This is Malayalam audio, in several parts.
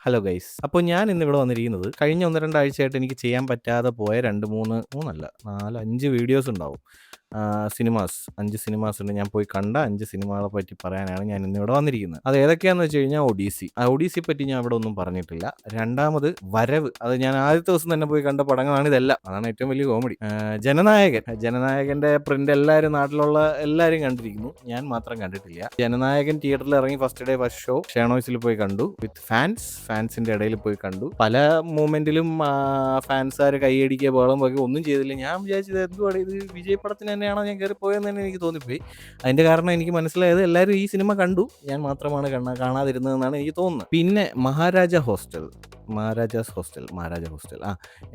Hello guys. അപ്പോൾ ഞാൻ ഇന്നിവിടെ വന്നിരിക്കുന്നത് കഴിഞ്ഞ 1, 2 ആഴ്ചയായിട്ട് എനിക്ക് ചെയ്യാൻ പറ്റാതെ പോയ 2, 3, 3 അല്ല 4, 5 വീഡിയോസ് ഉണ്ടാവും. സിനിമാസ് 5 സിനിമാസ് ഉണ്ട്. ഞാൻ പോയി കണ്ട 5 സിനിമകളെ പറ്റി പറയാനാണ് ഞാൻ ഇന്നിവിടെ വന്നിരിക്കുന്നത്. അത് ഏതൊക്കെയാന്ന് വെച്ച് കഴിഞ്ഞാൽ ഒഡീസി. ഒഡീസിയെ പറ്റി ഞാൻ ഇവിടെ ഒന്നും പറഞ്ഞിട്ടില്ല. രണ്ടാമത് വരവ്. അത് ഞാൻ ആദ്യത്തെ ദിവസം തന്നെ പോയി കണ്ട പടങ്ങളാണ് ഇതെല്ലാം. അതാണ് ഏറ്റവും വലിയ കോമഡി. ജനനായകന്റെ പ്രിന്റ് എല്ലാവരും നാട്ടിലുള്ള എല്ലാവരും കണ്ടിരിക്കുന്നു. ഞാൻ മാത്രം കണ്ടിട്ടില്ല. ജനനായകൻ തിയേറ്ററിൽ ഇറങ്ങി ഫസ്റ്റ് ഡേ ഫസ്റ്റ് ഷോ ഷേണോയ്സിൽ പോയി കണ്ടു വിത്ത് ഫാൻസിന്റെ ഇടയിൽ പോയി കണ്ടു. പല മൂമെന്റിലും ഫാൻസുകാർ കൈയടിക്കുക ബഹളം വയ്ക്കുക ഒന്നും ചെയ്തില്ല. ഞാൻ വിചാരിച്ചത് എന്തുവാണ് ഇത്, വിജയ് പടത്തിന് തന്നെയാണോ ഞാൻ കയറി പോയെന്ന് തന്നെ എനിക്ക് തോന്നിപ്പോയി. അതിന്റെ കാരണം എനിക്ക് മനസ്സിലായത് എല്ലാവരും ഈ സിനിമ കണ്ടു, ഞാൻ മാത്രമാണ് കാണാതിരുന്നതെന്നാണ് എനിക്ക് തോന്നുന്നത്. പിന്നെ മഹാരാജാസ് ഹോസ്റ്റൽ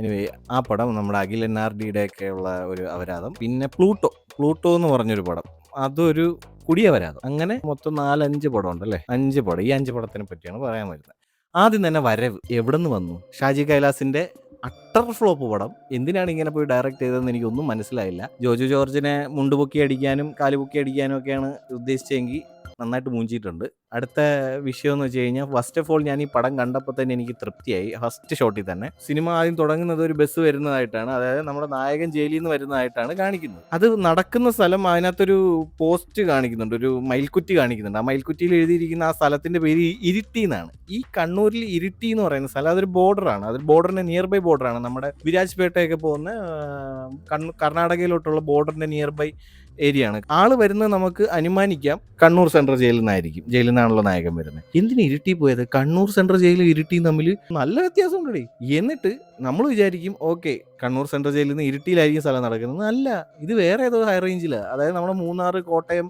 എനിവേ ആ പടം നമ്മുടെ അഖിൽ NRDയുടെ ഒക്കെ ഉള്ള ഒരു അപരാധം. പിന്നെ പ്ലൂട്ടോ എന്ന് പറഞ്ഞൊരു പടം, അതൊരു കുടിയപരാധം. അങ്ങനെ മൊത്തം 4-5 പടം ഉണ്ടല്ലേ, 5 പടം. ഈ 5 പടത്തിനെ പറ്റിയാണ് പറയാൻ വരുന്നത്. ആദ്യം തന്നെ വരവ് എവിടെ നിന്ന് വന്നു? ഷാജി കൈലാസിന്റെ അട്ടർ ഫ്ലോപ്പ് പടം. എന്തിനാണ് ഇങ്ങനെ പോയി ഡയറക്റ്റ് ചെയ്തതെന്ന് എനിക്കൊന്നും മനസ്സിലായില്ല. ജോജു ജോർജിനെ മുണ്ടുപൊക്കി അടിക്കാനും കാലുപൊക്കി അടിക്കാനും ഒക്കെയാണ് ഉദ്ദേശിച്ചെങ്കിൽ നന്നായിട്ട് മൂഞ്ചിയിട്ടുണ്ട്. അടുത്ത വിഷയം എന്ന് വെച്ച് കഴിഞ്ഞാൽ, ഫസ്റ്റ് ഓഫ് ഓൾ ഞാൻ ഈ പടം കണ്ടപ്പോൾ തന്നെ എനിക്ക് തൃപ്തിയായി. ഫസ്റ്റ് ഷോട്ടിൽ തന്നെ സിനിമ ആദ്യം തുടങ്ങുന്നത് ഒരു ബസ് വരുന്നതായിട്ടാണ്, അതായത് നമ്മുടെ നായകൻ ജയിലിൽ നിന്ന് വരുന്നതായിട്ടാണ് കാണിക്കുന്നത്. അത് നടക്കുന്ന സ്ഥലം, അതിനകത്തൊരു പോസ്റ്റ് കാണിക്കുന്നുണ്ട്, ഒരു മയിൽക്കുറ്റി കാണിക്കുന്നുണ്ട്. ആ മയിൽക്കുറ്റിയിൽ എഴുതിയിരിക്കുന്ന ആ സ്ഥലത്തിന്റെ പേര് ഇരിട്ടി എന്നാണ്. ഈ കണ്ണൂരിൽ ഇരിട്ടി എന്ന് പറയുന്ന സ്ഥലം അതൊരു ബോർഡറാണ്. അത് ബോർഡറിന്റെ നിയർ ബൈ ബോർഡറാണ്. നമ്മുടെ വിരാജ്പേട്ടയൊക്കെ പോകുന്ന കർണാടകയിലോട്ടുള്ള ബോർഡറിന്റെ നിയർ ബൈ ഏരിയ ആണ്. ആള് വരുന്നത് നമുക്ക് അനുമാനിക്കാം കണ്ണൂർ സെൻട്രൽ ജയിലിൽ നിന്നായിരിക്കും. ജയിലിൽ നിന്നാണല്ലോ നായകൻ വരുന്നത്. എന്തിനാ ഇരിട്ടി പോയത്? കണ്ണൂർ സെൻട്രൽ ജയിലും ഇരിട്ടിയും തമ്മിൽ നല്ല വ്യത്യാസം ഉണ്ടേ. എന്നിട്ട് നമ്മൾ വിചാരിക്കും ഓക്കെ, കണ്ണൂർ സെൻട്രൽ ജയിലിൽ നിന്ന് ഇരിട്ടിയിലായിരിക്കും സ്ഥലം നടക്കുന്നത്. അല്ല, ഇത് വേറെ ഏതോ ഹൈ റേഞ്ചിലാണ്. അതായത് നമ്മുടെ മൂന്നാർ, കോട്ടയം,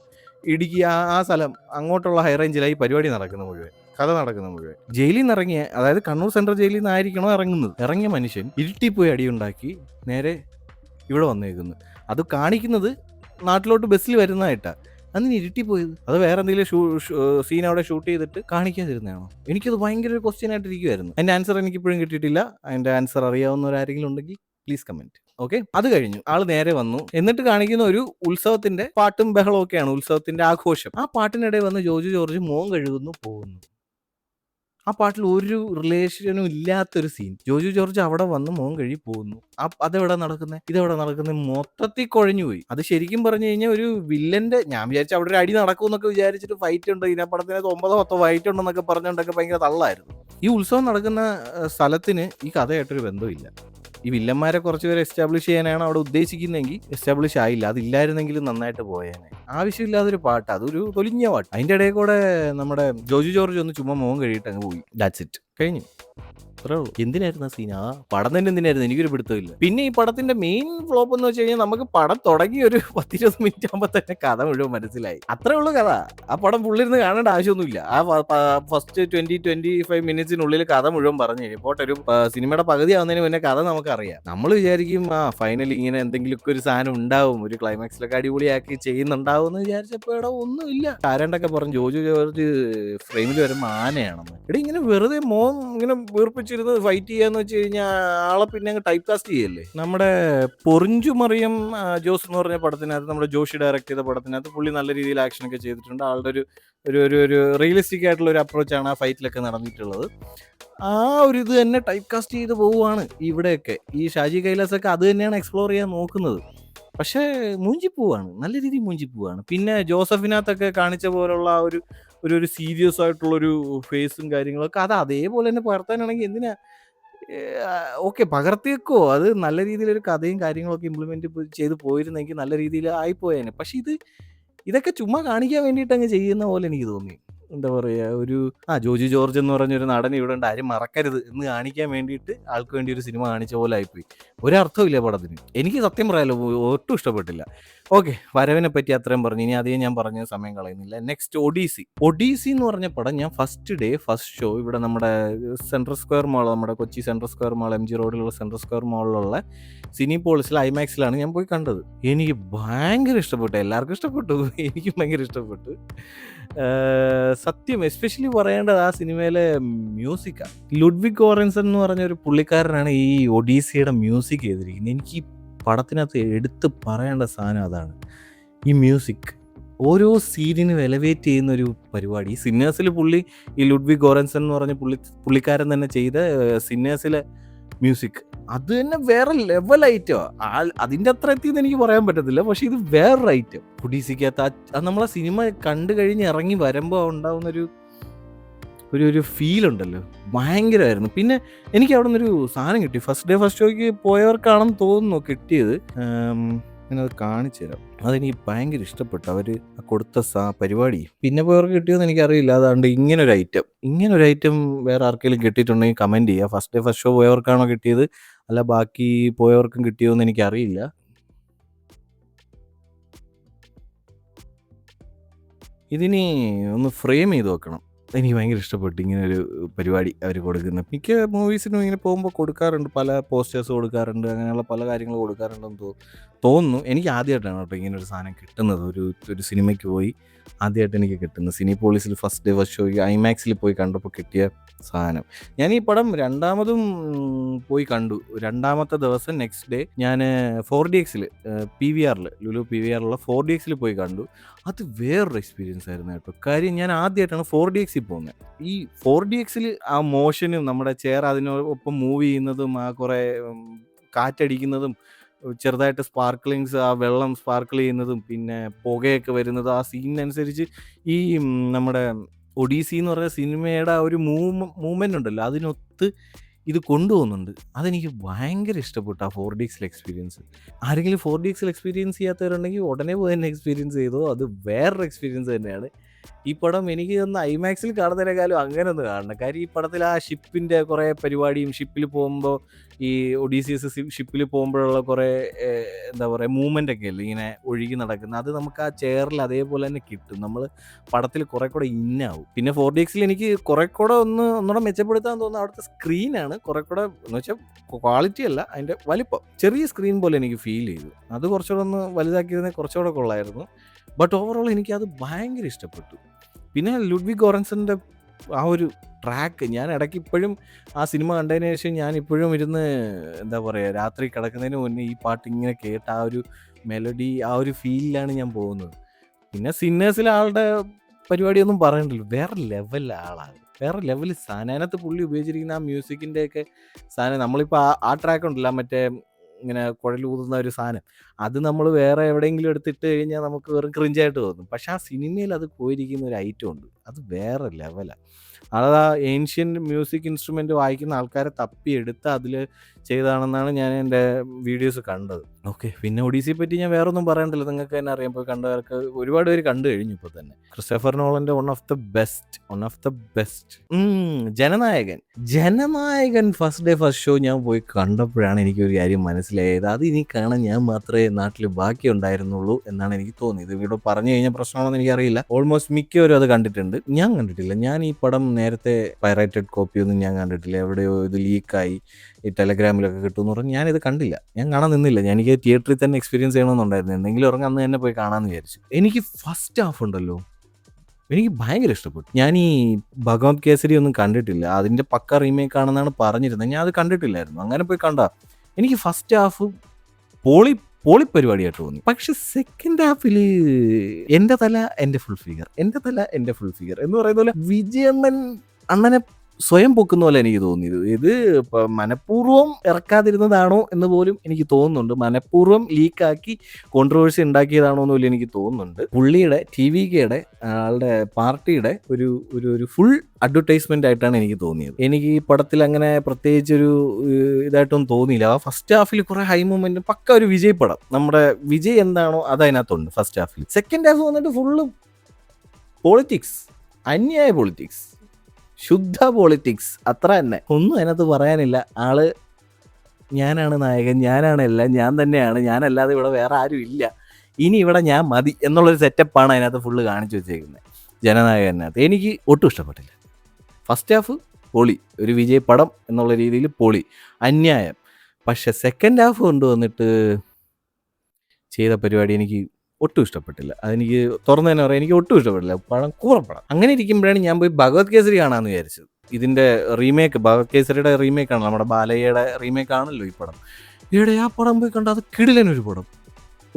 ഇടുക്കി ആ സ്ഥലം, അങ്ങോട്ടുള്ള ഹൈ റേഞ്ചിലായി പരിപാടി നടക്കുന്നത് മുഴുവൻ, കഥ നടക്കുന്നത് മുഴുവൻ. ജയിലിൽ നിന്ന് ഇറങ്ങിയ, അതായത് കണ്ണൂർ സെൻട്രൽ ജയിലിൽ നിന്നായിരിക്കണോ ഇറങ്ങുന്നത്, ഇറങ്ങിയ മനുഷ്യൻ ഇരുട്ടി പോയി അടിയുണ്ടാക്കി നേരെ ഇവിടെ വന്നേക്കുന്നു. അത് കാണിക്കുന്നത് നാട്ടിലോട്ട് ബസ്സിൽ വരുന്നതായിട്ടാ. അന്ന് ഇരുട്ടി പോയത് അത് വേറെ എന്തെങ്കിലും സീൻ അവിടെ ഷൂട്ട് ചെയ്തിട്ട് കാണിക്കാതിരുന്നതാണോ? എനിക്കത് ഭയങ്കര ഒരു ക്വസ്റ്റ്യൻ ആയിട്ടിരിക്കുമായിരുന്നു. അതിന്റെ ആൻസർ എനിക്ക് ഇപ്പോഴും കിട്ടിയിട്ടില്ല. അതിന്റെ ആൻസർ അറിയാവുന്നവരാരെങ്കിലും ഉണ്ടെങ്കിൽ പ്ലീസ് കമന്റ്. ഓക്കെ, അത് കഴിഞ്ഞു. ആള് നേരെ വന്നു. എന്നിട്ട് കാണിക്കുന്ന ഒരു ഉത്സവത്തിന്റെ പാട്ടും ബഹളവും ഒക്കെയാണ്, ഉത്സവത്തിന്റെ ആഘോഷം. ആ പാട്ടിനിടെ വന്ന് ജോജു ജോർജ് മോൻ കഴുകുന്നു, പോകുന്നു. ആ പാട്ടിൽ ഒരു റിലേഷനും ഇല്ലാത്തൊരു സീൻ. ജോജു ജോർജ് അവിടെ വന്ന് മോൻ കഴുകി പോകുന്നു. അതെവിടെ നടക്കുന്നത്, ഇതെവിടെ നടക്കുന്നത്, മൊത്തത്തിൽ കുഴഞ്ഞു പോയി. അത് ശരിക്കും പറഞ്ഞു കഴിഞ്ഞാൽ ഒരു വില്ലന്റെ, ഞാൻ വിചാരിച്ചു അവിടെ ഒരു അടി നടക്കും എന്നൊക്കെ വിചാരിച്ചിട്ട് ഫൈറ്റ് ഉണ്ട്, ഇതിനെ പടത്തിനകത്ത് 9-10 ഫൈറ്റ് ഉണ്ടെന്നൊക്കെ പറഞ്ഞുകൊണ്ടൊക്കെ ഭയങ്കര തള്ളായിരുന്നു. ഈ ഉത്സവം നടക്കുന്ന സ്ഥലത്തിന് ഈ കഥയായിട്ടൊരു ബന്ധമില്ല. ഈ വില്ലന്മാരെ കുറച്ചുപേരെ എസ്റ്റാബ്ലിഷ് ചെയ്യാനാണ് അവിടെ ഉദ്ദേശിക്കുന്നതെങ്കിൽ എസ്റ്റാബ്ലിഷ് ആയില്ല. അതില്ലായിരുന്നെങ്കിലും നന്നായിട്ട് പോയേനെ. ആവശ്യമില്ലാതൊരു പാട്ട്, അതൊരു തൊലിഞ്ഞ പാട്ട്. അതിന്റെ ഇടയിൽ കൂടെ നമ്മുടെ ജോജു ജോർജ് ഒന്ന് ചുമ്മാ മോൻ കഴിയിട്ട് അങ്ങ് പോയി. ദാറ്റ്സ് ഇറ്റ്, കഴിഞ്ഞു. അത്രേ ഉള്ളൂ. എന്തിനായിരുന്നു ആ സീൻ? ആ പടം തന്നെ എന്തിനായിരുന്നു, എനിക്കൊരു പിടുത്തമില്ല. പിന്നെ ഈ പടത്തിന്റെ മെയിൻ ഫ്ലോപ്പ് എന്ന് വെച്ച് കഴിഞ്ഞാൽ, നമുക്ക് പടം തുടങ്ങി ഒരു 10-20 മിനിറ്റ് ആകുമ്പോൾ തന്നെ കഥ മുഴുവൻ മനസ്സിലായി. അത്രേ ഉള്ളൂ കഥ. ആ പടം ഫുള്ളിരുന്ന് കാണേണ്ട ആവശ്യമൊന്നുമില്ല. ആ ഫസ്റ്റ് 20-25 മിനിറ്റ്സിനുള്ളിൽ കഥ മുഴുവൻ പറഞ്ഞു കഴിഞ്ഞു. പോട്ടെ, ഒരു സിനിമയുടെ പകുതി ആവുന്നതിന് മുന്നേ കഥ നമുക്കറിയാം. നമ്മൾ വിചാരിക്കും ഫൈനലി ഇങ്ങനെ എന്തെങ്കിലുമൊക്കെ ഒരു സാധനം ഉണ്ടാവും, ഒരു ക്ലൈമാക്സിലൊക്കെ അടിപൊളിയാക്കി ചെയ്യുന്നുണ്ടാവും എന്ന് വിചാരിച്ചപ്പോൾ ഇവിടെ ഒന്നുമില്ല. ആരാണ്ടൊക്കെ പറഞ്ഞു ജോജു ജോർജ് ഫ്രെയിമിൽ വരുമ്പോൾ ആനയാണെന്ന്. ഇവിടെ ഇങ്ങനെ വെറുതെ മോൻ ഇങ്ങനെ വീർപ്പിച്ചിരുന്ന് ഫൈറ്റ് ചെയ്യാന്ന് വെച്ച് കഴിഞ്ഞാൽ ആളെ പിന്നെ അങ്ങ് ടൈപ്പ് കാസ്റ്റ് ചെയ്യല്ലേ. നമ്മുടെ പൊറിഞ്ചു മറിയം ജോസ് എന്ന് പറഞ്ഞ പടത്തിനകത്ത്, നമ്മുടെ ജോഷി ഡയറക്ട് ചെയ്ത പടത്തിനകത്ത് പുള്ളി നല്ല രീതിയിൽ ആക്ഷനൊക്കെ ചെയ്തിട്ടുണ്ട്. ആളുടെ ഒരു റിയലിസ്റ്റിക് ആയിട്ടുള്ള ഒരു അപ്രോച്ചാണ് ആ ഫൈറ്റിലൊക്കെ നടന്നിട്ടുള്ളത്. ആ ഒരു ഇത് തന്നെ ടൈപ്പ് കാസ്റ്റ് ചെയ്ത് പോവുകയാണ് ഇവിടെയൊക്കെ. ഈ ഷാജി കൈലാസൊക്കെ അത് തന്നെയാണ് എക്സ്പ്ലോർ ചെയ്യാൻ നോക്കുന്നത്. പക്ഷേ മൂഞ്ചിപ്പോവാണ്, നല്ല രീതിയിൽ മൂഞ്ചിപ്പോവാണ്. പിന്നെ ജോസഫിനകത്തൊക്കെ കാണിച്ച പോലുള്ള ഒരു സീരിയസ് ആയിട്ടുള്ളൊരു ഫേസും കാര്യങ്ങളൊക്കെ അത് അതേപോലെ തന്നെ പകർത്താനാണെങ്കിൽ എന്തിനാ? ഓക്കെ, പകർത്തിയേക്കോ, അത് നല്ല രീതിയിലൊരു കഥയും കാര്യങ്ങളൊക്കെ ഇംപ്ലിമെന്റ് ചെയ്ത് പോയിരുന്നെങ്കിൽ നല്ല രീതിയിൽ ആയിപ്പോയേനെ. പക്ഷെ ഇതൊക്കെ ചുമ്മാ കാണിക്കാൻ വേണ്ടിയിട്ട് അങ്ങ് ചെയ്യുന്ന പോലെ എനിക്ക് തോന്നി. എന്താ പറയുക, ജോജു ജോർജ് എന്ന് പറഞ്ഞൊരു നടൻ ഇവിടെ ഉണ്ട്, ആരും മറക്കരുത് എന്ന് കാണിക്കാൻ വേണ്ടിയിട്ട് ആൾക്ക് വേണ്ടി ഒരു സിനിമ കാണിച്ച പോലെ ആയിപ്പോയി. ഒരർത്ഥമില്ല പടത്തിന്. എനിക്ക് സത്യം പറയാലോ ഒട്ടും ഇഷ്ടപ്പെട്ടില്ല. ഓക്കെ, വരവിനെ പറ്റി അത്രയും പറഞ്ഞു. ഇനി അധികം ഞാൻ പറഞ്ഞ സമയം കളയുന്നില്ല. നെക്സ്റ്റ് ഒഡീസി എന്ന് പറഞ്ഞ പടം ഞാൻ ഫസ്റ്റ് ഡേ ഫസ്റ്റ് ഷോ ഇവിടെ നമ്മുടെ സെൻട്രൽ സ്ക്വയർ മാൾ, നമ്മുടെ Kochi central square mall, MG റോഡിലുള്ള സെൻട്രൽ സ്ക്വയർ മാളിലുള്ള സിനിപോളിസിൽ ഐമാക്സിലാണ് ഞാൻ പോയി കണ്ടത്. എനിക്ക് ഭയങ്കര ഇഷ്ടപ്പെട്ടു. എല്ലാവർക്കും ഇഷ്ടപ്പെട്ടു, എനിക്കും ഭയങ്കര ഇഷ്ടപ്പെട്ടു. സത്യം എസ്പെഷ്യലി പറയേണ്ടത് ആ സിനിമയിലെ മ്യൂസിക്കാണ്. ലുഡ്വിഗ് ഓറൻസൺ എന്ന് പറഞ്ഞ ഒരു പുള്ളിക്കാരനാണ് ഈ ഒഡീസിയുടെ മ്യൂസിക് ചെയ്തിരിക്കുന്നത്. എനിക്ക് ഈ പടത്തിനകത്ത് എടുത്ത് പറയേണ്ട സാധനം അതാണ്, ഈ മ്യൂസിക്. ഓരോ സീനിനും എലവേറ്റ് ചെയ്യുന്നൊരു പരിപാടി. സിന്നേഴ്സിൽ പുള്ളി ഈ ലുഡ്വിഗ് ഗോറൻസൺ എന്ന് പറഞ്ഞ പുള്ളിക്കാരൻ തന്നെ ചെയ്ത സിന്നേഴ്സിലെ മ്യൂസിക് അത് തന്നെ വേറെ ലെവൽ ഐറ്റം. അതിൻ്റെ അത്ര എത്തിയെന്ന് എനിക്ക് പറയാൻ പറ്റത്തില്ല. പക്ഷെ ഇത് വേറൊരു ഐറ്റം. ഒഡീസിക്കകത്ത് അത് നമ്മളെ സിനിമ കണ്ടു കഴിഞ്ഞ് ഇറങ്ങി വരുമ്പോൾ ഉണ്ടാവുന്നൊരു ഒരു ഫീൽ ഉണ്ടല്ലോ, ഭയങ്കരമായിരുന്നു. പിന്നെ എനിക്ക് അവിടെ നിന്നൊരു സാധനം കിട്ടി. ഫസ്റ്റ് ഡേ ഫസ്റ്റ് ഷോയ്ക്ക് പോയവർക്കാണെന്ന് തോന്നുന്നു കിട്ടിയത്. ഞാനത് കാണിച്ചു തരാം. അതെനിക്ക് ഭയങ്കര ഇഷ്ടപ്പെട്ടു അവർ കൊടുത്ത പരിപാടി. പിന്നെ പോയവർക്ക് കിട്ടിയോന്ന് എനിക്കറിയില്ല. അതാണ്ട് ഇങ്ങനൊരു ഐറ്റം വേറെ ആർക്കെങ്കിലും കിട്ടിയിട്ടുണ്ടെങ്കിൽ കമൻറ്റ് ചെയ്യുക. ഫസ്റ്റ് ഡേ ഫസ്റ്റ് ഷോ പോയവർക്കാണോ കിട്ടിയത്, അല്ല ബാക്കി പോയവർക്കും കിട്ടിയോന്ന് എനിക്കറിയില്ല. ഇതിനി ഒന്ന് ഫ്രെയിം ചെയ്ത് വെക്കണം. എനിക്ക് ഭയങ്കര ഇഷ്ടപ്പെട്ടു ഇങ്ങനൊരു പരിപാടി അവർ കൊടുക്കുന്നത്. മിക്ക മൂവീസിനും ഇങ്ങനെ പോകുമ്പോൾ കൊടുക്കാറുണ്ട്, പല പോസ്റ്റേഴ്സ് കൊടുക്കാറുണ്ട്, അങ്ങനെയുള്ള പല കാര്യങ്ങൾ കൊടുക്കാറുണ്ടെന്ന് തോന്നുന്നു. എനിക്ക് ആദ്യമായിട്ടാണ് കേട്ടോ ഇങ്ങനൊരു സാധനം കിട്ടുന്നത്. ഒരു സിനിമയ്ക്ക് പോയി ആദ്യമായിട്ട് എനിക്ക് കിട്ടുന്നത്. സിനിപോളിസിൽ ഫസ്റ്റ് ഡേ ഫസ്റ്റ് ഷോയ്ക്ക് ഐമാക്സിൽ പോയി കണ്ടപ്പോൾ കിട്ടിയ സാധനം. ഞാൻ ഈ പടം രണ്ടാമതും പോയി കണ്ടു. രണ്ടാമത്തെ ദിവസം നെക്സ്റ്റ് ഡേ ഞാൻ 4DXൽ PVRൽ ലുലു PVRലുള്ള 4DXൽ പോയി കണ്ടു. അത് വേറൊരു എക്സ്പീരിയൻസ് ആയിരുന്നു കേട്ടോ. കാര്യം ഞാൻ ആദ്യമായിട്ടാണ് 4DXൽ പോകുന്നത്. ഈ 4DXൽ ആ മോഷനും നമ്മുടെ ചെയർ അതിനൊപ്പം മൂവ് ചെയ്യുന്നതും ആ കുറേ കാറ്റടിക്കുന്നതും ചെറുതായിട്ട് സ്പാർക്ലിങ്സ്, ആ വെള്ളം സ്പാർക്കിൾ ചെയ്യുന്നതും പിന്നെ പുകയൊക്കെ വരുന്നതും ആ സീനിനനുസരിച്ച് ഈ നമ്മുടെ ഒഡീസി എന്ന് പറയുന്ന സിനിമയുടെ ആ ഒരു മൂവ്മെൻ്റ് ഉണ്ടല്ലോ, അതിനൊത്ത് ഇത് കൊണ്ടുപോകുന്നുണ്ട്. അതെനിക്ക് ഭയങ്കര ഇഷ്ടപ്പെട്ടു ആ 4DXൽ എക്സ്പീരിയൻസ്. ആരെങ്കിലും 4DXൽ എക്സ്പീരിയൻസ് ചെയ്യാത്തവരുണ്ടെങ്കിൽ ഉടനെ പോയി തന്നെ എക്സ്പീരിയൻസ് ചെയ്തോ. അത് വേറൊരു എക്സ്പീരിയൻസ് തന്നെയാണ്. ഈ പടം എനിക്ക് ഒന്ന് ഐമാക്സിൽ കാണുന്നതിനേക്കാളും അങ്ങനെ ഒന്ന് കാണണം. കാര്യം ഈ പടത്തിൽ ആ ഷിപ്പിൻ്റെ കുറേ പരിപാടിയും, ഷിപ്പിൽ പോകുമ്പോൾ ഈ ഒഡീസിയസ് ഷിപ്പിൽ പോകുമ്പോഴുള്ള കുറേ എന്താ പറയുക മൂവ്മെൻ്റ് ഒക്കെ അല്ലേ ഇങ്ങനെ ഒഴുകി നടക്കുന്നത്, അത് നമുക്ക് ആ ചെയറിൽ അതേപോലെ തന്നെ കിട്ടും. നമ്മൾ പടത്തിൽ കുറെ കൂടെ ഇന്നാവും. പിന്നെ 4DXൽ എനിക്ക് കുറെ കൂടെ ഒന്നുകൂടെ മെച്ചപ്പെടുത്താൻ തോന്നുന്നത് അവിടുത്തെ സ്ക്രീനാണ്. കുറെ കൂടെ എന്ന് വെച്ചാൽ ക്വാളിറ്റി അല്ല, അതിൻ്റെ വലിപ്പം. ചെറിയ സ്ക്രീൻ പോലെ എനിക്ക് ഫീൽ ചെയ്തു. അത് കുറച്ചുകൂടെ ഒന്ന് വലുതാക്കിയിരുന്നത് കുറച്ചുകൂടെ കൊള്ളായിരുന്നു. ബട്ട് ഓവറോൾ എനിക്കത് ഭയങ്കര ഇഷ്ടപ്പെട്ടു. പിന്നെ ലുഡ്വിഗ് ഗോറൻസൻ്റെ ആ ഒരു ട്രാക്ക് ഞാൻ ഇടയ്ക്ക് ഇപ്പോഴും ആ സിനിമ കണ്ടതിന് ശേഷം ഞാൻ ഇപ്പോഴും ഇരുന്ന് എന്താ പറയുക, രാത്രി കിടക്കുന്നതിന് മുന്നേ ഈ പാട്ട് ഇങ്ങനെ കേട്ട് ആ ഒരു മെലഡി, ആ ഒരു ഫീലിലാണ് ഞാൻ പോകുന്നത്. പിന്നെ സിന്നേഴ്സിലെ ആളുടെ പരിപാടിയൊന്നും പറയണ്ടല്ലോ, വേറെ ലെവൽ ആളാണ്, വേറെ ലെവൽ സാധനം. അതിനകത്ത് പുള്ളി ഉപയോഗിച്ചിരിക്കുന്ന ആ മ്യൂസിക്കിൻ്റെയൊക്കെ സാധനം, നമ്മളിപ്പോൾ ആ ട്രാക്ക് ഉണ്ടല്ലോ മറ്റേ ഇങ്ങനെ കുഴലൂതുന്ന ഒരു സാധനം, അത് നമ്മൾ വേറെ എവിടെയെങ്കിലും എടുത്തിട്ട് കഴിഞ്ഞാൽ നമുക്ക് വെറും ക്രിഞ്ചായിട്ട് തോന്നും. പക്ഷെ ആ സിനിമയിൽ അത് പോയിരിക്കുന്ന ഒരു ഐറ്റം ഉണ്ട്, അത് വേറെ ലെവലാണ്. അത് ആ ഏൻഷ്യൻ മ്യൂസിക് ഇൻസ്ട്രുമെൻ്റ് വായിക്കുന്ന ആൾക്കാരെ തപ്പിയെടുത്ത് അതിൽ ചെയ്തതാണെന്നാണ് ഞാൻ എൻ്റെ വീഡിയോസ് കണ്ടത്. ഓക്കെ, പിന്നെ ഒഡീസിയെ പറ്റി ഞാൻ വേറെ ഒന്നും പറയണ്ടല്ലോ, നിങ്ങൾക്ക് തന്നെ അറിയാം. ഇപ്പോൾ കണ്ടവർക്ക് ഒരുപാട് പേര് കണ്ടു കഴിഞ്ഞു ഇപ്പോൾ തന്നെ. ക്രിസ്റ്റഫർ നോളൻ്റെ one of the best. Jananayagan first day first show ഞാൻ പോയി കണ്ടപ്പോഴാണ് എനിക്കൊരു കാര്യം മനസ്സിലായത്. അത് ഇനി കാണാൻ ഞാൻ മാത്രമേ നാട്ടിൽ ബാക്കി ഉണ്ടായിരുന്നുള്ളൂ എന്നാണ് എനിക്ക് തോന്നിയത്. ഇവിടെ പറഞ്ഞു കഴിഞ്ഞാൽ പ്രശ്നമാണെന്ന് എനിക്കറിയില്ല. ഓൾമോസ്റ്റ് മിക്കവരും അത് കണ്ടിട്ടുണ്ട്, ഞാൻ കണ്ടിട്ടില്ല. ഞാൻ ഈ പടം നേരത്തെ പൈറേറ്റഡ് കോപ്പിയൊന്നും ഞാൻ കണ്ടിട്ടില്ല. എവിടെയോ ഇത് ലീക്കായി ഈ ടെലഗ്രാമിലൊക്കെ കിട്ടുമെന്ന് പറഞ്ഞ് ഞാനിത് കണ്ടില്ല, ഞാൻ കാണാൻ നിന്നില്ല. എനിക്ക് തിയേറ്ററിൽ തന്നെ എക്സ്പീരിയൻസ് ചെയ്യണമെന്നുണ്ടായിരുന്നു. എന്തെങ്കിലും ഇറങ്ങി അന്ന് തന്നെ പോയി കാണാമെന്ന് വിചാരിച്ചു. എനിക്ക് ഫസ്റ്റ് ഹാഫ് ഉണ്ടല്ലോ, എനിക്ക് ഭയങ്കര ഇഷ്ടപ്പെട്ടു. ഞാൻ ഈ ഭഗവത് കേസരി ഒന്നും കണ്ടിട്ടില്ല, അതിൻ്റെ പക്ക റീമേക്ക് ആണെന്നാണ് പറഞ്ഞിരുന്നത്. ഞാൻ അത് കണ്ടിട്ടില്ലായിരുന്നു, അങ്ങനെ പോയി കണ്ടാ എനിക്ക് ഫസ്റ്റ് ഹാഫ് പോളി പരിപാടിയായിട്ട് തോന്നി. പക്ഷെ സെക്കൻഡ് ഹാഫിൽ എൻ്റെ തല എൻ്റെ ഫുൾ ഫിഗർ എന്ന് പറയുന്ന പോലെ വിജയണ്ണൻ അണ്ണനെ സ്വയം പൊക്കുന്ന പോലെ എനിക്ക് തോന്നിയത്. ഇത് മനഃപൂർവ്വം ഇറക്കാതിരുന്നതാണോ എന്ന് പോലും എനിക്ക് തോന്നുന്നുണ്ട്. മനഃപൂർവ്വം ലീക്കാക്കി കോൺട്രവേഴ്സി ഉണ്ടാക്കിയതാണോ എന്ന് പോലും എനിക്ക് തോന്നുന്നുണ്ട്. പുള്ളിയുടെ TVKയുടെ ആളുടെ പാർട്ടിയുടെ ഒരു ഫുൾ അഡ്വർടൈസ്മെന്റ് ആയിട്ടാണ് എനിക്ക് തോന്നിയത്. എനിക്ക് ഈ പടത്തിൽ അങ്ങനെ പ്രത്യേകിച്ചൊരു ഇതായിട്ടൊന്നും തോന്നിയില്ല. ആ ഫസ്റ്റ് ഹാഫിൽ കുറെ ഹൈ മൂവ്മെന്റ്, പക്ക ഒരു വിജയ് പടം. നമ്മുടെ വിജയ് എന്താണോ അത് അതിനകത്തുണ്ട് ഫസ്റ്റ് ഹാഫിൽ. സെക്കൻഡ് ഹാഫ് വന്നിട്ട് ഫുള്ള് പൊളിറ്റിക്സ്, അന്യായ പൊളിറ്റിക്സ്, ശുദ്ധ പൊളിറ്റിക്സ്, അത്ര തന്നെ. ഒന്നും അതിനകത്ത് പറയാനില്ല. ആള് ഞാനാണ് നായകൻ, ഞാനാണ് എല്ലാം, ഞാൻ തന്നെയാണ്, ഞാനല്ലാതെ ഇവിടെ വേറെ ആരും ഇല്ല, ഇനി ഇവിടെ ഞാൻ മതി എന്നുള്ളൊരു സെറ്റപ്പാണ് അതിനകത്ത് ഫുള്ള് കാണിച്ചു വെച്ചേക്കുന്നത് ജനനായകനകത്ത്. എനിക്ക് ഒട്ടും ഇഷ്ടപ്പെട്ടില്ല. ഫസ്റ്റ് ഹാഫ് പൊളി, ഒരു വിജയ് പടം എന്നുള്ള രീതിയിൽ പൊളി, അന്യായം. പക്ഷെ സെക്കൻഡ് ഹാഫ് കൊണ്ടുവന്നിട്ട് ചെയ്ത പരിപാടി എനിക്ക് ഒട്ടും ഇഷ്ടപ്പെട്ടില്ല. അതെനിക്ക് തുറന്നു തന്നെ പറയാം, എനിക്ക് ഒട്ടും ഇഷ്ടപ്പെട്ടില്ല. പടം കൂറപ്പടം. അങ്ങനെ ഇരിക്കുമ്പോഴാണ് ഞാൻ പോയി ഭഗവത് കേസരി കാണാമെന്ന് വിചാരിച്ചത്. ഇതിൻ്റെ റീമേക്ക്, ഭഗവത് കേസരിയുടെ റീമേക്കാണ്, നമ്മുടെ ബാലയ്യയുടെ റീമേക്ക് ആണല്ലോ ഈ പടം. ഇവിടെ ആ പടം പോയി കണ്ട അത് കിടിലനൊരു പടം.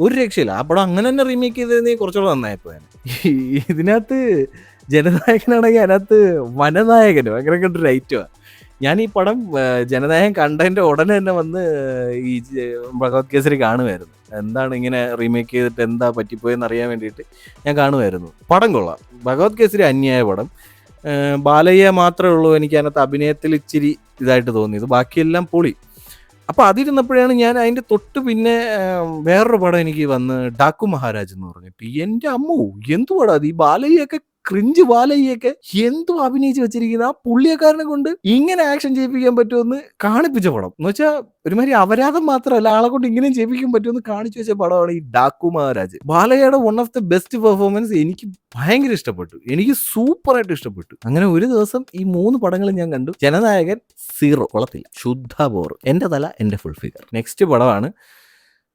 ഒരു രക്ഷയില്ല. ആ പടം അങ്ങനെ തന്നെ റീമേക്ക് ചെയ്തിരുന്നെങ്കിൽ കുറച്ചുകൂടെ നന്നായിപ്പോയേനെ. ഇതിനകത്ത് ജനനായകനാണെങ്കിൽ അതിനകത്ത് വനനായകന് ഭയങ്കര കണ്ടൊരു ഐറ്റമാണ്. ഞാൻ ഈ പടം ജനനായകൻ കണ്ടതിൻ്റെ ഉടനെ തന്നെ വന്ന് ഈ ഭഗവത് കേസരി കാണുമായിരുന്നു. എന്താണ് ഇങ്ങനെ റീമേക്ക് ചെയ്തിട്ട് എന്താ പറ്റിപ്പോയെന്ന് അറിയാൻ വേണ്ടിയിട്ട് ഞാൻ കാണുമായിരുന്നു. പടം കൊള്ളാം. ഭഗവത് കേസരി അന്യായ പടം. ബാലയ്യ മാത്രമേ ഉള്ളൂ എനിക്ക് അതിനകത്ത് അഭിനയത്തിൽ ഇച്ചിരി ഇതായിട്ട് തോന്നിയത്. ബാക്കിയെല്ലാം പൊളി. അപ്പോൾ അതിരുന്നപ്പോഴാണ് ഞാൻ അതിൻ്റെ തൊട്ട് പിന്നെ വേറൊരു പടം എനിക്ക് വന്ന് ഡാക്കു മഹാരാജ് എന്ന് പറഞ്ഞിട്ട്, എൻ്റെ അമ്മോ എന്തുവാടാ അത്, ഈ ബാലയ്യൊക്കെ ക്രിഞ്ച് ബാലയ്യൊക്കെ എന്തോ അഭിനയിച്ച് വെച്ചിരിക്കുന്നത്. ആ പുള്ളിയക്കാരനെ കൊണ്ട് ഇങ്ങനെ ആക്ഷൻ ചെയ്യിപ്പിക്കാൻ പറ്റുമെന്ന് കാണിപ്പിച്ച പടം എന്ന് വെച്ചാൽ ഒരുമാതിരി അപരാധം മാത്രമല്ല, ആളെ കൊണ്ട് ഇങ്ങനെയും ചെയ്യിപ്പിക്കാൻ പറ്റുമെന്ന് കാണിച്ചു വെച്ച പടമാണ് ഈ ഡാക്കു മഹാരാജ്. ബാലയ്യയുടെ one of the best performance എനിക്ക് ഭയങ്കര ഇഷ്ടപ്പെട്ടു. എനിക്ക് സൂപ്പറായിട്ട് ഇഷ്ടപ്പെട്ടു. അങ്ങനെ ഒരു ദിവസം ഈ 3 പടങ്ങളും ഞാൻ കണ്ടു. ജനനായകൻ 0, കൊള്ളത്തില്ല, ശുദ്ധ ബോർ. എൻ്റെ തല എൻ്റെ ഫുൾ ഫിഗർ. നെക്സ്റ്റ് പടമാണ്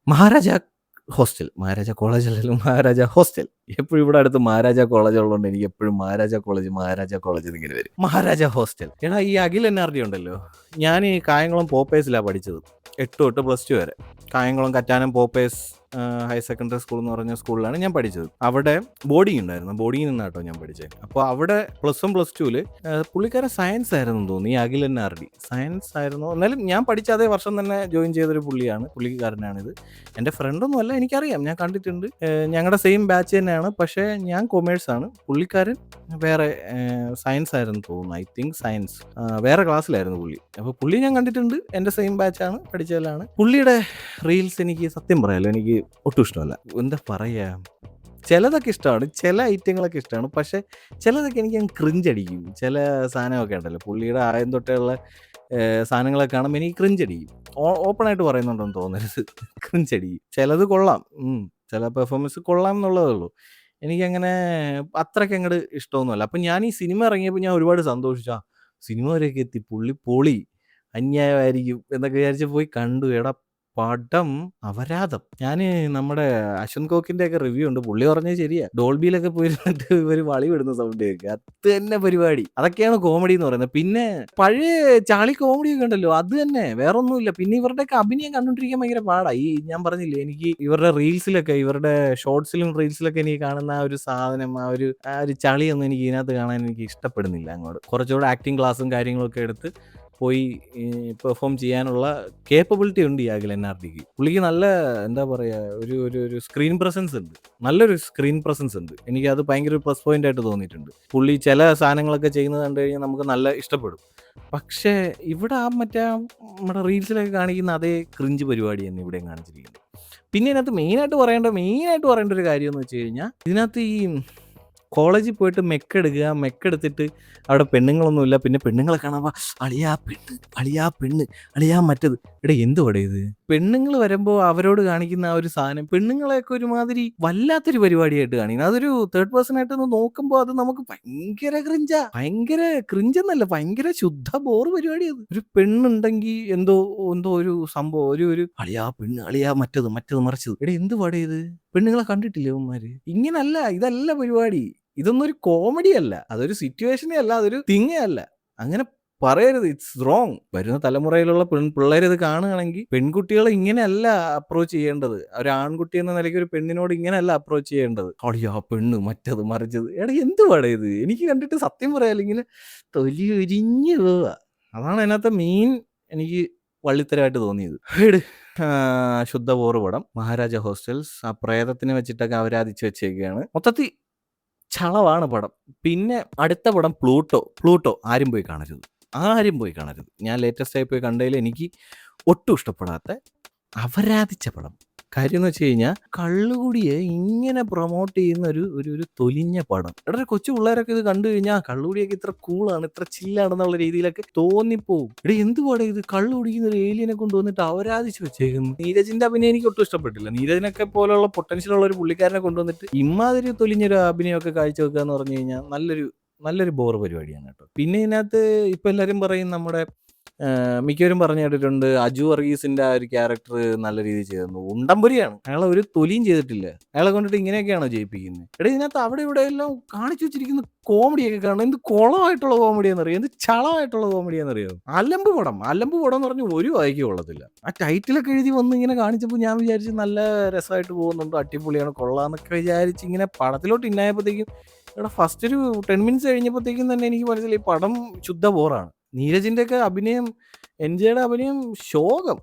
മഹാരാജ ഹോസ്റ്റൽ. മഹാരാജ കോളേജ് അല്ലല്ലോ, മഹാരാജ ഹോസ്റ്റൽ. എപ്പോഴും ഇവിടെ അടുത്ത് മഹാരാജ കോളേജ് ഉള്ളതുകൊണ്ട് എനിക്ക് എപ്പോഴും മഹാരാജ കോളേജ് ഇങ്ങനെ വരും. മഹാരാജ ഹോസ്റ്റൽ. എടാ ഈ അഖിൽ NRD ഉണ്ടല്ലോ, ഞാൻ ഈ കായംകുളം പോപ്പേഴ്സിലാണ് പഠിച്ചത് 8 തൊട്ട് +2 വരെ. Kayamkulam Kattanam poppers higher secondary school എന്ന് പറഞ്ഞ സ്കൂളിലാണ് ഞാൻ പഠിച്ചത്. അവിടെ ബോർഡിംഗ് ഉണ്ടായിരുന്നു. ബോർഡിങ്ങിൽ നിന്നാട്ടോ ഞാൻ പഠിച്ചത്. അപ്പോൾ അവിടെ +1 +2 പുള്ളിക്കാരൻ സയൻസ് ആയിരുന്നു തോന്നുന്നു. ഈ അഖിൽ NRD സയൻസ് ആയിരുന്നു. എന്നാലും ഞാൻ പഠിച്ച അതേ വർഷം തന്നെ ജോയിൻ ചെയ്തൊരു പുള്ളിക്കാരനാണിത്. എൻ്റെ ഫ്രണ്ടൊന്നും അല്ല, എനിക്കറിയാം, ഞാൻ കണ്ടിട്ടുണ്ട്. ഞങ്ങളുടെ സെയിം ബാച്ച് തന്നെയാണ്. പക്ഷേ ഞാൻ കൊമേഴ്സാണ്, പുള്ളിക്കാരൻ വേറെ സയൻസ് ആയിരുന്നു തോന്നുന്നു. I think science. വേറെ ക്ലാസ്സിലായിരുന്നു പുള്ളി. അപ്പോൾ പുള്ളി ഞാൻ കണ്ടിട്ടുണ്ട്. എൻ്റെ സെയിം ബാച്ചാണ്, പഠിച്ചതിലാണ്. പുള്ളിയുടെ റീൽസ് എനിക്ക് സത്യം പറയാമല്ലോ എനിക്ക് ഒട്ടും ഇഷ്ടമല്ല. എന്താ പറയുക, ചിലതൊക്കെ ഇഷ്ടമാണ്, ചില ഐറ്റങ്ങളൊക്കെ ഇഷ്ടമാണ്. പക്ഷേ ചിലതൊക്കെ എനിക്ക് ക്രിഞ്ചടിക്കും. ചില സാധനമൊക്കെ ഉണ്ടല്ലോ പുള്ളിയുടെ ആദ്യം തൊട്ടുള്ള സാധനങ്ങളൊക്കെ കാണുമ്പോൾ എനിക്ക് ക്രിഞ്ചടിക്കും. ഓപ്പണായിട്ട് പറയുന്നുണ്ടെന്ന് തോന്നരുത്, ക്രിഞ്ചടിക്കും. ചിലത് കൊള്ളാം, ചില പെർഫോമൻസ് കൊള്ളാം എന്നുള്ളതേ ഉള്ളൂ. എനിക്കങ്ങനെ അത്രയ്ക്ക് അങ്ങോട്ട് ഇഷ്ടമൊന്നുമല്ല. അപ്പം ഞാൻ ഈ സിനിമ ഇറങ്ങിയപ്പോൾ ഞാൻ ഒരുപാട് സന്തോഷിച്ചു. സിനിമ വരെയൊക്കെ എത്തി, പുള്ളി പൊളി, അന്യായമായിരിക്കും എന്നൊക്കെ വിചാരിച്ച് പോയി കണ്ടു. എടാ പടം അപരാധം. ഞാൻ നമ്മുടെ അശ്വന്ത് കോക്കിന്റെ ഒക്കെ റിവ്യൂ ഉണ്ട്. പുള്ളി പറഞ്ഞത് ശരിയാ. ഡോൾബിയിലൊക്കെ പോയിരുന്നിട്ട് ഇവർ വളി വിടുന്ന സൗണ്ട് കേൾക്കുക. അത് തന്നെ പരിപാടി. അതൊക്കെയാണ് കോമഡി എന്ന് പറയുന്നത്. പിന്നെ പഴയ ചാളി കോമഡി ഒക്കെ ഉണ്ടല്ലോ, അത് തന്നെ, വേറൊന്നുമില്ല. പിന്നെ ഇവരുടെയൊക്കെ അഭിനയം കണ്ടുകൊണ്ടിരിക്കാൻ ഭയങ്കര പാടാ. ഈ ഞാൻ പറഞ്ഞില്ലേ, എനിക്ക് ഇവരുടെ റീൽസിലൊക്കെ, ഇവരുടെ ഷോർട്സിലും റീൽസിലൊക്കെ എനിക്ക് കാണുന്ന ആ ഒരു സാധനം, ആ ഒരു ചളിയൊന്നും എനിക്ക് ഇതിനകത്ത് കാണാൻ എനിക്ക് ഇഷ്ടപ്പെടുന്നില്ല. അങ്ങോട്ട് കുറച്ചുകൂടെ ആക്ടിങ് ക്ലാസ്സും കാര്യങ്ങളൊക്കെ എടുത്ത് പോയി പെർഫോം ചെയ്യാനുള്ള കേപ്പബിലിറ്റി ഉണ്ട് ഈ അഖിൽ NRDക്ക്. പുള്ളിക്ക് നല്ല എന്താ പറയുക, ഒരു സ്ക്രീൻ പ്രസൻസ് ഉണ്ട്, നല്ലൊരു സ്ക്രീൻ പ്രസൻസ് ഉണ്ട്. എനിക്കത് ഭയങ്കര ഒരു പ്ലസ് പോയിന്റ് ആയിട്ട് തോന്നിയിട്ടുണ്ട്. പുള്ളി ചില സാധനങ്ങളൊക്കെ ചെയ്യുന്നത് കണ്ടു കഴിഞ്ഞാൽ നമുക്ക് നല്ല ഇഷ്ടപ്പെടും. പക്ഷേ ഇവിടെ നമ്മുടെ റീൽസിലൊക്കെ കാണിക്കുന്ന അതേ ക്രിഞ്ച് പരിപാടി തന്നെ ഇവിടെയും കാണിച്ചിരിക്കുന്നത്. പിന്നെ ഇതിനകത്ത് മെയിനായിട്ട് പറയേണ്ട ഒരു കാര്യം എന്ന് വെച്ച് കഴിഞ്ഞാൽ, ഇതിനകത്ത് ഈ കോളേജിൽ പോയിട്ട് മെക്കെടുത്തിട്ട് അവിടെ പെണ്ണുങ്ങളൊന്നുമില്ല. പിന്നെ പെണ്ണുങ്ങളെ കാണുമ്പോൾ അളിയാ പെണ്ണ്, അളിയാ മറ്റത്. എടാ എന്തുവാടേ ഇത്? പെണ്ണുങ്ങൾ വരുമ്പോൾ അവരോട് കാണിക്കുന്ന ആ ഒരു സാധനം, പെണ്ണുങ്ങളെയൊക്കെ ഒരുമാതിരി വല്ലാത്തൊരു പരിപാടിയായിട്ട് കാണിക്കുന്നത്. അതൊരു തേർഡ് പേഴ്സൺ ആയിട്ടൊന്ന് നോക്കുമ്പോൾ അത് നമുക്ക് ഭയങ്കര ക്രിഞ്ചെന്നല്ല, ഭയങ്കര ശുദ്ധ ബോറ് പരിപാടിയത്. ഒരു പെണ്ണുണ്ടെങ്കിൽ എന്തോ ഒരു സംഭവം, ഒരു അളിയാ പെണ്ണ്, അളിയാ മറ്റത് മറിച്ചത്. എടാ എന്തുവാടേ ഇത്? പെണ്ണുങ്ങളെ കണ്ടിട്ടില്ലേ ഇവന്മാര്? ഇങ്ങനല്ല, ഇതല്ല പരിപാടി. ഇതൊന്നും ഒരു കോമഡി അല്ല, അതൊരു സിറ്റുവേഷനേ അല്ല, അതൊരു തിങ്ങേ അല്ല. അങ്ങനെ പറയരുത്, ഇറ്റ്സ് റോങ്. വരുന്ന തലമുറയിലുള്ള പിള്ളേർ ഇത് കാണുകയാണെങ്കിൽ പെൺകുട്ടികളെ ഇങ്ങനെയല്ല അപ്രോച്ച് ചെയ്യേണ്ടത്. ഒരു ആൺകുട്ടി എന്ന നിലയ്ക്ക് ഒരു പെണ്ണിനോട് ഇങ്ങനെയല്ല അപ്രോച്ച് ചെയ്യേണ്ടത്. അടിയാ പെണ്ണ്, മറ്റത് മറിച്ചത്. എടാ എന്തുവാടേ ഇത്? എനിക്ക് കണ്ടിട്ട് സത്യം പറയാലോ ഇങ്ങനെ തൊലി ഉരിഞ്ഞു പോവുക. അതാണ് അതിനകത്ത് മെയിൻ എനിക്ക് വള്ളിത്തരമായിട്ട് തോന്നിയത്. ശുദ്ധ ബോറ് പടം മഹാരാജ ഹോസ്റ്റൽസ്. ആ പ്രേതത്തിനെ വെച്ചിട്ടൊക്കെ അവരാധിച്ച് വെച്ചേക്കുകയാണ്. മൊത്തത്തിൽ ചളവാണ് പടം. പിന്നെ അടുത്ത പടം പ്ലൂട്ടോ. ആരും പോയി കാണരുത്. ഞാൻ ലേറ്റസ്റ്റ് ആയി പോയി കണ്ടതിൽ എനിക്ക് ഒട്ടും ഇഷ്ടപ്പെടാത്ത അവരാധിച്ച പടം. കാര്യം എന്ന് വെച്ച് കഴിഞ്ഞാൽ, കള്ളുകുടിയെ ഇങ്ങനെ പ്രൊമോട്ട് ചെയ്യുന്ന ഒരു തൊലിഞ്ഞ പടം. എടാ കൊച്ചു പിള്ളേരൊക്കെ ഇത് കണ്ടു കഴിഞ്ഞാൽ കള്ളുകുടിയൊക്കെ ഇത്ര കൂളാണ്, ഇത്ര ചില്ലാണെന്നുള്ള രീതിയിലൊക്കെ തോന്നിപ്പോവും. എടാ എന്തുപാടെ ഇത്? കള്ളു കുടിക്കുന്ന ഒരു ഏലിയനെ കൊണ്ടുവന്നിട്ട് അവരാധിച്ച് വെച്ചേക്കുന്നു. നീരജിന്റെ അഭിനയം എനിക്ക് ഒട്ടും ഇഷ്ടപ്പെട്ടില്ല. നീരജിനൊക്കെ പോലുള്ള പൊട്ടൻഷ്യൽ ഉള്ള ഒരു പുള്ളിക്കാരനെ കൊണ്ടുവന്നിട്ട് ഇമാതിരി തൊലിഞ്ഞൊരു അഭിനയമൊക്കെ കാഴ്ചവെക്കുക എന്ന് പറഞ്ഞു കഴിഞ്ഞാൽ നല്ലൊരു ബോർ പരിപാടിയാണ് കേട്ടോ. പിന്നെ ഇതിനകത്ത് ഇപ്പം എല്ലാവരും പറയും നമ്മുടെ മിക്കവരും പറഞ്ഞു കേട്ടിട്ടുണ്ട് അജു വർഗീസിന്റെ ആ ഒരു ക്യാരക്ടർ നല്ല രീതിയിൽ ചെയ്തിരുന്നു. ഉണ്ടംപുരിയാണ്, അയാളെ ഒരു തൊലിയും ചെയ്തിട്ടില്ല. അയാളെ കൊണ്ടിട്ട് ഇങ്ങനെയൊക്കെയാണോ ജയിപ്പിക്കുന്നത്? എടാ ഇതിനകത്ത് അവിടെ ഇവിടെ എല്ലാം കാണിച്ചു വെച്ചിരിക്കുന്ന കോമഡിയൊക്കെ കാണണം. എന്ത് കുളമായിട്ടുള്ള കോമഡിയാണെന്നറിയോ, എന്ത് ചളമായിട്ടുള്ള കോമഡിയാണെന്നറിയോ. അലമ്പ് പടം എന്ന് പറഞ്ഞ് ഒരു വായിക്ക് കൊള്ളത്തില്ല. ആ ടൈറ്റിലൊക്കെ എഴുതി വന്ന് ഇങ്ങനെ കാണിച്ചപ്പോൾ ഞാൻ വിചാരിച്ചു നല്ല രസമായിട്ട് പോകുന്നുണ്ട്, അടിപൊളിയാണ്, കൊള്ളാന്നൊക്കെ വിചാരിച്ച് ഇങ്ങനെ പടത്തിലോട്ട് ഇന്നായപ്പോഴത്തേക്കും എടാ ഫസ്റ്റ് ഒരു 10 മിനിറ്റ്സ് കഴിഞ്ഞപ്പോഴത്തേക്കും തന്നെ എനിക്ക് മനസ്സിലായി പടം ശുദ്ധ ബോറാണ്. നീരജിന്റെ ഒക്കെ അഭിനയം, എൻജയുടെ അഭിനയം ശോകം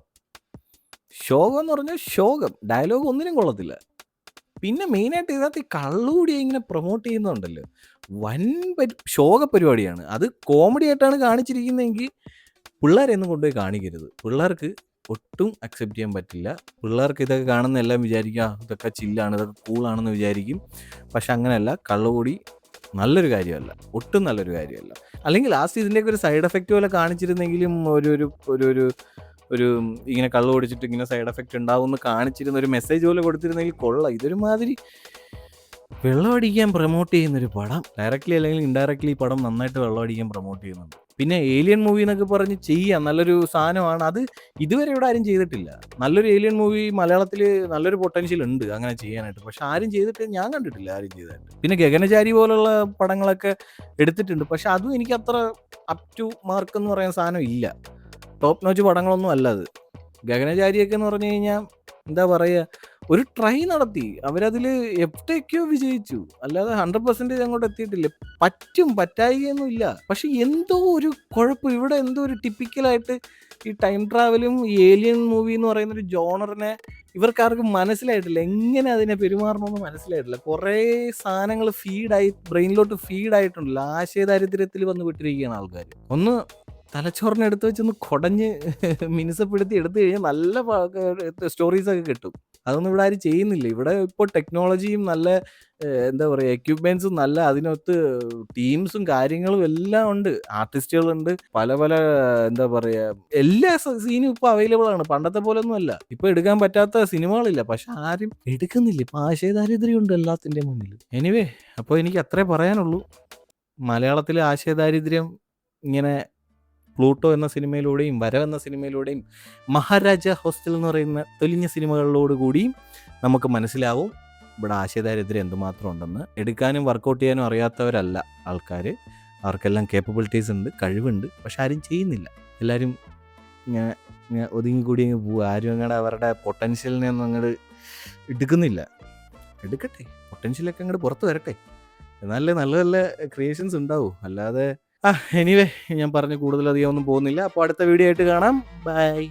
എന്ന് പറഞ്ഞാൽ ശോകം. ഡയലോഗ് ഒന്നിനും കൊള്ളത്തില്ല. പിന്നെ മെയിനായിട്ട് ഇതിനകത്ത് ഈ കള്ളുകൂടിയെ ഇങ്ങനെ പ്രൊമോട്ട് ചെയ്യുന്നുണ്ടല്ലോ, വൻ ശോക പരിപാടിയാണ്. അത് കോമഡി ആയിട്ടാണ് കാണിച്ചിരിക്കുന്നതെങ്കിൽ പിള്ളേരെയൊന്നും കൊണ്ടുപോയി കാണിക്കരുത്. പിള്ളേർക്ക് ഒട്ടും അക്സെപ്റ്റ് ചെയ്യാൻ പറ്റില്ല. പിള്ളേർക്ക് ഇതൊക്കെ കാണുന്ന എല്ലാം വിചാരിക്കും ഇതൊക്കെ ചില്ലാണ്, ഇതൊക്കെ കൂളാണെന്ന് വിചാരിക്കും. പക്ഷെ അങ്ങനെയല്ല, കള്ളുകൂടി നല്ലൊരു കാര്യമല്ല, ഒട്ടും നല്ലൊരു കാര്യമല്ല. അല്ലെങ്കിൽ ലാസ്റ്റ് ഇതിൻ്റെയൊക്കെ ഒരു സൈഡ് എഫക്റ്റ് പോലെ കാണിച്ചിരുന്നെങ്കിലും ഒരു ഒരു ഒരു ഒരു ഒരു ഇങ്ങനെ കള്ളു കുടിച്ചിട്ട് ഇങ്ങനെ സൈഡ് എഫക്റ്റ് ഉണ്ടാവും എന്ന് കാണിച്ചിരുന്ന ഒരു മെസ്സേജ് പോലെ കൊടുത്തിരുന്നെങ്കിൽ കൊള്ളാം. ഇതൊരുമാതിരി വെള്ളമടിക്കാൻ പ്രൊമോട്ട് ചെയ്യുന്നൊരു പടം. ഡയറക്റ്റ്ലി അല്ലെങ്കിൽ ഇൻഡയറക്റ്റ്ലി ഈ പടം നന്നായിട്ട് വെള്ളമടിക്കാൻ പ്രൊമോട്ട് ചെയ്യുന്നുണ്ട്. പിന്നെ ഏലിയൻ മൂവി എന്നൊക്കെ പറഞ്ഞ് ചെയ്യാം, നല്ലൊരു സാധനമാണ്. അത് ഇതുവരെ ഇവിടെ ആരും ചെയ്തിട്ടില്ല. നല്ലൊരു ഏലിയൻ മൂവി മലയാളത്തിൽ നല്ലൊരു പൊട്ടൻഷ്യൽ ഉണ്ട് അങ്ങനെ ചെയ്യാനായിട്ട്. പക്ഷെ ആരും ചെയ്തിട്ട് ഞാൻ കണ്ടിട്ടില്ല ആരും ചെയ്തായിട്ട്. പിന്നെ ഗഗനചാരി പോലുള്ള പടങ്ങളൊക്കെ എടുത്തിട്ടുണ്ട്. പക്ഷെ അതും എനിക്ക് അത്ര അപ് ടു മാർക്ക് എന്ന് പറയുന്ന സാധനം ഇല്ല. ടോപ്പ് നോച്ച് പടങ്ങളൊന്നും അല്ല അത്. ഗഗനചാരിയൊക്കെ എന്ന് പറഞ്ഞു കഴിഞ്ഞാൽ എന്താ പറയുക, ഒരു ട്രൈ നടത്തി, അവരതിൽ എവിടെയൊക്കെയോ വിജയിച്ചു, അല്ലാതെ 100% അങ്ങോട്ട് എത്തിയിട്ടില്ല. പറ്റായികയൊന്നും ഇല്ല. പക്ഷെ എന്തോ ഒരു കുഴപ്പം ഇവിടെ, എന്തോ ഒരു ടിപ്പിക്കലായിട്ട് ഈ ടൈം ട്രാവലും ഈ ഏലിയൻ മൂവി എന്ന് പറയുന്ന ഒരു ജോണറിനെ ഇവർക്കാർക്കും മനസ്സിലായിട്ടില്ല. എങ്ങനെ അതിനെ പെരുമാറണമെന്ന് മനസ്സിലായിട്ടില്ല. കുറേ സാധനങ്ങൾ ബ്രെയിനിലോട്ട് ഫീഡായിട്ടുണ്ടല്ലോ, ആശയദാരിദ്ര്യത്തിൽ വന്ന് വിട്ടിരിക്കുകയാണ് ആൾക്കാർ. ഒന്ന് തലച്ചോറിനെ എടുത്ത് വെച്ചൊന്ന് കുടഞ്ഞ് മിനുസപ്പെടുത്തി എടുത്തു കഴിഞ്ഞാൽ നല്ല സ്റ്റോറീസൊക്കെ കിട്ടും. അതൊന്നും ഇവിടെ ആരും ചെയ്യുന്നില്ല. ഇവിടെ ഇപ്പോൾ ടെക്നോളജിയും നല്ല എന്താ പറയുക എക്യുപ്മെൻസും നല്ല അതിനകത്ത് ടീംസും കാര്യങ്ങളും എല്ലാം ഉണ്ട്, ആർട്ടിസ്റ്റുകളുണ്ട്, പല പല എന്താ പറയുക എല്ലാ സീനും ഇപ്പോൾ അവൈലബിൾ ആണ്. പണ്ടത്തെ പോലെ ഒന്നും അല്ല. ഇപ്പോൾ എടുക്കാൻ പറ്റാത്ത സിനിമകളില്ല, പക്ഷെ ആരും എടുക്കുന്നില്ല. ഇപ്പോൾ ആശയദാരിദ്ര്യം ഉണ്ട് എല്ലാത്തിൻ്റെ മുന്നിൽ. എനിവേ, അപ്പോൾ എനിക്ക് അത്രേ പറയാനുള്ളൂ. മലയാളത്തിലെ ആശയദാരിദ്ര്യം ഇങ്ങനെ പ്ലൂട്ടോ എന്ന സിനിമയിലൂടെയും വരവ് എന്ന സിനിമയിലൂടെയും മഹാരാജ ഹോസ്റ്റൽ എന്ന് പറയുന്ന തെളിഞ്ഞ സിനിമകളിലോടുകൂടിയും നമുക്ക് മനസ്സിലാവും ഇവിടെ ആശയദാരിദ്ര്യം എന്തുമാത്രം ഉണ്ടെന്ന്. എടുക്കാനും വർക്കൗട്ട് ചെയ്യാനും അറിയാത്തവരല്ല ആൾക്കാർ, അവർക്കെല്ലാം കേപ്പബിലിറ്റീസ് ഉണ്ട്, കഴിവുണ്ട്. പക്ഷെ ആരും ചെയ്യുന്നില്ല. എല്ലാവരും ഇങ്ങനെ ഒതുങ്ങിക്കൂടി അങ്ങ് പോവുക. ആരും അങ്ങോട്ട് അവരുടെ പൊട്ടൻഷ്യലിനെ ഒന്നും അങ്ങോട്ട് എടുക്കുന്നില്ല. എടുക്കട്ടെ, പൊട്ടൻഷ്യലൊക്കെ അങ്ങോട്ട് പുറത്ത് വരട്ടെ, എന്നാലേ നല്ല നല്ല ക്രിയേഷൻസ് ഉണ്ടാവൂ. അല്ലാതെ എനിവേ, ഞാൻ പറഞ്ഞ് കൂടുതലധികം ഒന്നും പോകുന്നില്ല. അപ്പോൾ അടുത്ത വീഡിയോ ആയിട്ട് കാണാം. ബൈ.